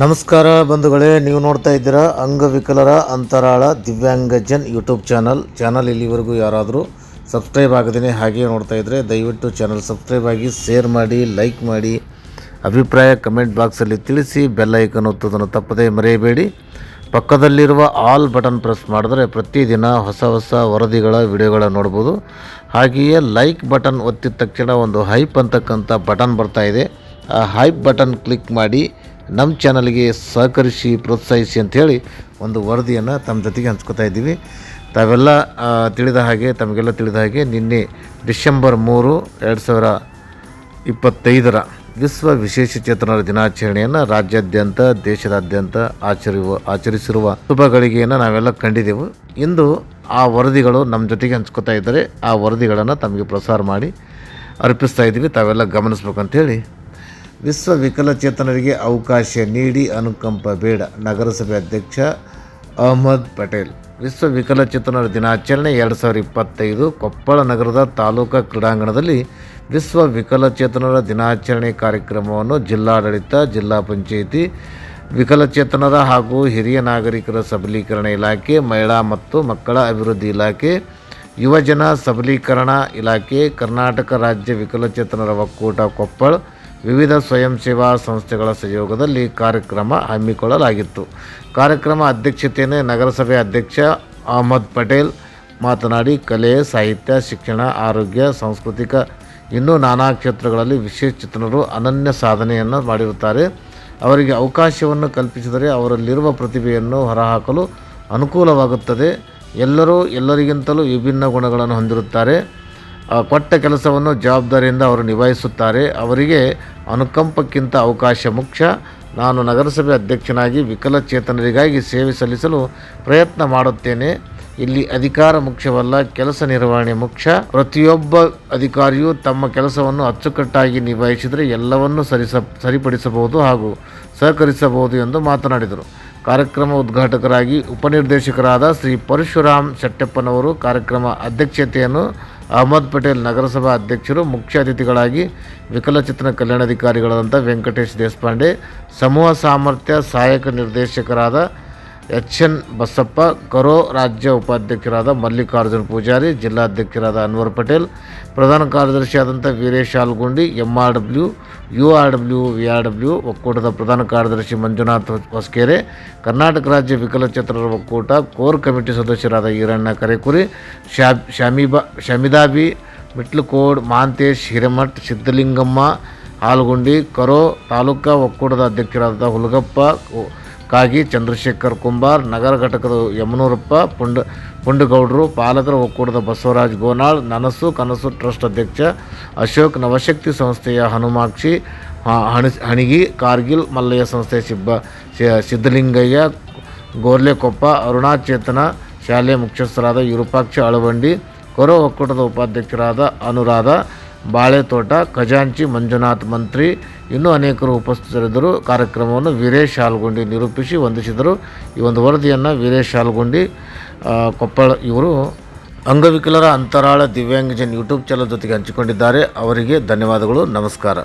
ನಮಸ್ಕಾರ ಬಂಧುಗಳೇ, ನೀವು ನೋಡ್ತಾ ಇದ್ದೀರಾ ಅಂಗವಿಕಲರ ಅಂತರಾಳ ದಿವ್ಯಾಂಗಜನ್ ಯೂಟ್ಯೂಬ್ ಚಾನಲ್. ಇಲ್ಲಿವರೆಗೂ ಯಾರಾದರೂ ಸಬ್ಸ್ಕ್ರೈಬ್ ಆಗದೇ ಹಾಗೆ ನೋಡ್ತಾ ಇದ್ದರೆ ದಯವಿಟ್ಟು ಚಾನಲ್ ಸಬ್ಸ್ಕ್ರೈಬ್ ಆಗಿ, ಶೇರ್ ಮಾಡಿ, ಲೈಕ್ ಮಾಡಿ, ಅಭಿಪ್ರಾಯ ಕಮೆಂಟ್ ಬಾಕ್ಸಲ್ಲಿ ತಿಳಿಸಿ, ಬೆಲ್ ಐಕನ್ ಒತ್ತೋದನ್ನು ತಪ್ಪದೇ ಮರೆಯಬೇಡಿ. ಪಕ್ಕದಲ್ಲಿರುವ ಆಲ್ ಬಟನ್ ಪ್ರೆಸ್ ಮಾಡಿದ್ರೆ ಪ್ರತಿದಿನ ಹೊಸ ವರದಿಗಳ ವಿಡಿಯೋಗಳ ನೋಡ್ಬೋದು. ಹಾಗೆಯೇ ಲೈಕ್ ಬಟನ್ ಒತ್ತಿದ ತಕ್ಷಣ ಒಂದು ಹೈಪ್ ಅಂತಕ್ಕಂಥ ಬಟನ್ ಬರ್ತಾ ಇದೆ. ಆ ಹೈಪ್ ಬಟನ್ ಕ್ಲಿಕ್ ಮಾಡಿ ನಮ್ಮ ಚಾನಲ್ಗೆ ಸಹಕರಿಸಿ, ಪ್ರೋತ್ಸಾಹಿಸಿ ಅಂಥೇಳಿ ಒಂದು ವರದಿಯನ್ನು ತಮ್ಮ ಜೊತೆಗೆ ಹಂಚ್ಕೋತಾ ಇದ್ದೀವಿ. ತಮಗೆಲ್ಲ ತಿಳಿದ ಹಾಗೆ ನಿನ್ನೆ ಡಿಸೆಂಬರ್ 3, 2025 ವಿಶ್ವ ವಿಶೇಷಚೇತನರ ದಿನಾಚರಣೆಯನ್ನು ರಾಜ್ಯಾದ್ಯಂತ, ದೇಶದಾದ್ಯಂತ ಆಚರಿಸಿರುವ ಶುಭ ಗಳಿಗೆಯನ್ನು ನಾವೆಲ್ಲ ಕಂಡಿದ್ದೆವು. ಇಂದು ಆ ವರದಿಗಳು ನಮ್ಮ ಜೊತೆಗೆ ಹಂಚ್ಕೋತಾ ಇದ್ದಾರೆ. ಆ ವರದಿಗಳನ್ನು ತಮಗೆ ಪ್ರಸಾರ ಮಾಡಿ ಅರ್ಪಿಸ್ತಾ ಇದ್ದೀವಿ. ತಾವೆಲ್ಲ ಗಮನಿಸ್ಬೇಕಂತೇಳಿ. ವಿಶ್ವ ವಿಕಲಚೇತನರಿಗೆ ಅವಕಾಶ ನೀಡಿ ಅನುಕಂಪ ಬೇಡ, ನಗರಸಭೆ ಅಧ್ಯಕ್ಷ ಅಹಮದ್ ಪಟೇಲ್. ವಿಶ್ವ ವಿಕಲಚೇತನರ ದಿನಾಚರಣೆ 2025 ಕೊಪ್ಪಳ ನಗರದ ತಾಲೂಕಾ ಕ್ರೀಡಾಂಗಣದಲ್ಲಿ ವಿಶ್ವ ವಿಕಲಚೇತನರ ದಿನಾಚರಣೆ ಕಾರ್ಯಕ್ರಮವನ್ನು ಜಿಲ್ಲಾಡಳಿತ, ಜಿಲ್ಲಾ ಪಂಚಾಯಿತಿ, ವಿಕಲಚೇತನರ ಹಾಗೂ ಹಿರಿಯ ನಾಗರಿಕರ ಸಬಲೀಕರಣ ಇಲಾಖೆ, ಮಹಿಳಾ ಮತ್ತು ಮಕ್ಕಳ ಅಭಿವೃದ್ಧಿ ಇಲಾಖೆ, ಯುವಜನ ಸಬಲೀಕರಣ ಇಲಾಖೆ, ಕರ್ನಾಟಕ ರಾಜ್ಯ ವಿಕಲಚೇತನರ ಒಕ್ಕೂಟ ಕೊಪ್ಪಳ, ವಿವಿಧ ಸ್ವಯಂ ಸೇವಾ ಸಂಸ್ಥೆಗಳ ಸಹಯೋಗದಲ್ಲಿ ಕಾರ್ಯಕ್ರಮ ಹಮ್ಮಿಕೊಳ್ಳಲಾಗಿತ್ತು. ಕಾರ್ಯಕ್ರಮ ಅಧ್ಯಕ್ಷತೆಯನ್ನು ನಗರಸಭೆ ಅಧ್ಯಕ್ಷ ಅಹಮದ್ ಪಟೇಲ್ ಮಾತನಾಡಿ, ಕಲೆ, ಸಾಹಿತ್ಯ, ಶಿಕ್ಷಣ, ಆರೋಗ್ಯ, ಸಾಂಸ್ಕೃತಿಕ ಇನ್ನೂ ನಾನಾ ಕ್ಷೇತ್ರಗಳಲ್ಲಿ ವಿಶೇಷಚೇತನರು ಅನನ್ಯ ಸಾಧನೆಯನ್ನು ಮಾಡಿರುತ್ತಾರೆ. ಅವರಿಗೆ ಅವಕಾಶವನ್ನು ಕಲ್ಪಿಸಿದರೆ ಅವರಲ್ಲಿರುವ ಪ್ರತಿಭೆಯನ್ನು ಹೊರಹಾಕಲು ಅನುಕೂಲವಾಗುತ್ತದೆ. ಎಲ್ಲರೂ ಎಲ್ಲರಿಗಿಂತಲೂ ವಿಭಿನ್ನ ಗುಣಗಳನ್ನು ಹೊಂದಿರುತ್ತಾರೆ. ಕೊಟ್ಟ ಕೆಲಸವನ್ನು ಜವಾಬ್ದಾರಿಯಿಂದ ಅವರು ನಿಭಾಯಿಸುತ್ತಾರೆ. ಅವರಿಗೆ ಅನುಕಂಪಕ್ಕಿಂತ ಅವಕಾಶ ಮುಖ್ಯ. ನಾನು ನಗರಸಭೆ ಅಧ್ಯಕ್ಷನಾಗಿ ವಿಕಲಚೇತನರಿಗಾಗಿ ಸೇವೆ ಸಲ್ಲಿಸಲು ಪ್ರಯತ್ನ ಮಾಡುತ್ತೇನೆ. ಇಲ್ಲಿ ಅಧಿಕಾರ ಮುಖ್ಯವಲ್ಲ, ಕೆಲಸ ನಿರ್ವಹಣೆ ಮುಖ್ಯ. ಪ್ರತಿಯೊಬ್ಬ ಅಧಿಕಾರಿಯೂ ತಮ್ಮ ಕೆಲಸವನ್ನು ಅಚ್ಚುಕಟ್ಟಾಗಿ ನಿಭಾಯಿಸಿದರೆ ಎಲ್ಲವನ್ನೂ ಸರಿಪಡಿಸಬಹುದು ಹಾಗೂ ಸಹಕರಿಸಬಹುದು ಎಂದು ಮಾತನಾಡಿದರು. ಕಾರ್ಯಕ್ರಮ ಉದ್ಘಾಟಕರಾಗಿ ಉಪನಿರ್ದೇಶಕರಾದ ಶ್ರೀ ಪರಶುರಾಮ್ ಶೆಟ್ಟಪ್ಪನವರು, ಕಾರ್ಯಕ್ರಮ ಅಧ್ಯಕ್ಷತೆಯನ್ನು ಅಹಮದ್ ಪಟೇಲ್ ನಗರಸಭಾ ಅಧ್ಯಕ್ಷರು, ಮುಖ್ಯ ಅತಿಥಿಗಳಾಗಿ ವಿಕಲಚೇತನ ಕಲ್ಯಾಣಾಧಿಕಾರಿಗಳಾದಂಥ ವೆಂಕಟೇಶ್ ದೇಶಪಾಂಡೆ, ಸಮೂಹ ಸಾಮರ್ಥ್ಯ ಸಹಾಯಕ ನಿರ್ದೇಶಕರಾದ HN ಬಸಪ್ಪ, ಕರೋ ರಾಜ್ಯ ಉಪಾಧ್ಯಕ್ಷರಾದ ಮಲ್ಲಿಕಾರ್ಜುನ್ ಪೂಜಾರಿ, ಜಿಲ್ಲಾಧ್ಯಕ್ಷರಾದ ಅನ್ವರ್ ಪಟೇಲ್, ಪ್ರಧಾನ ಕಾರ್ಯದರ್ಶಿಯಾದಂಥ ವೀರೇಶ್ ಆಲ್ಗುಂಡಿ, MRW, URW, VRW ಒಕ್ಕೂಟದ ಪ್ರಧಾನ ಕಾರ್ಯದರ್ಶಿ ಮಂಜುನಾಥ್ ಹೊಸಕೆರೆ, ಕರ್ನಾಟಕ ರಾಜ್ಯ ವಿಕಲಚೇತನರ ಒಕ್ಕೂಟ ಕೋರ್ ಕಮಿಟಿ ಸದಸ್ಯರಾದ ಈರಣ್ಣ ಕರೆಕುರಿ, ಶಮಿದಾಬಿ ಮಿಟ್ಲಕೋಡ್, ಮಹಾಂತೇಶ್ ಹಿರೇಮಠ್, ಸಿದ್ದಲಿಂಗಮ್ಮ ಹಾಲ್ಗುಂಡಿ, ಕರೋ ತಾಲೂಕಾ ಒಕ್ಕೂಟದ ಅಧ್ಯಕ್ಷರಾದ ಹುಲಗಪ್ಪ ಕಾಗಿ, ಚಂದ್ರಶೇಖರ್ ಕುಂಬಾರ್, ನಗರ ಘಟಕದ ಯಮನೂರಪ್ಪ ಪುಂಡಗೌಡರು, ಪಾಲಕರ ಒಕ್ಕೂಟದ ಬಸವರಾಜ್ ಗೋನಾಳ್, ನನಸು ಕನಸು ಟ್ರಸ್ಟ್ ಅಧ್ಯಕ್ಷ ಅಶೋಕ್, ನವಶಕ್ತಿ ಸಂಸ್ಥೆಯ ಹನುಮಾಕ್ಷಿ ಹಣಿಗಿ, ಕಾರ್ಗಿಲ್ ಮಲ್ಲಯ್ಯ ಸಂಸ್ಥೆಯ ಸಿದ್ದಲಿಂಗಯ್ಯ ಗೋರ್ಲೆಕೊಪ್ಪ, ಅರುಣಾಚೇತನ ಶಾಲೆ ಮುಖ್ಯಸ್ಥರಾದ ವಿರೂಪಾಕ್ಷ ಅಳವಂಡಿ, ಕೊರೋ ಒಕ್ಕೂಟದ ಉಪಾಧ್ಯಕ್ಷರಾದ ಅನುರಾಧ ಬಾಳೆತೋಟ, ಖಜಾಂಚಿ ಮಂಜುನಾಥ್ ಮಂತ್ರಿ, ಇನ್ನೂ ಅನೇಕರು ಉಪಸ್ಥಿತರಿದ್ದರು. ಕಾರ್ಯಕ್ರಮವನ್ನು ವೀರೇಶ್ ಆಲ್ಗುಂಡಿ ನಿರೂಪಿಸಿ ವಂದಿಸಿದರು. ಈ ಒಂದು ವರದಿಯನ್ನು ವೀರೇಶ್ ಆಲ್ಗುಂಡಿ ಕೊಪ್ಪಳ ಇವರು ಅಂಗವಿಕಲರ ಅಂತರಾಳ ದಿವ್ಯಾಂಗಜನ್ ಯೂಟ್ಯೂಬ್ ಚಾನಲ್ ಜೊತೆಗೆ ಹಂಚಿಕೊಂಡಿದ್ದಾರೆ. ಅವರಿಗೆ ಧನ್ಯವಾದಗಳು. ನಮಸ್ಕಾರ.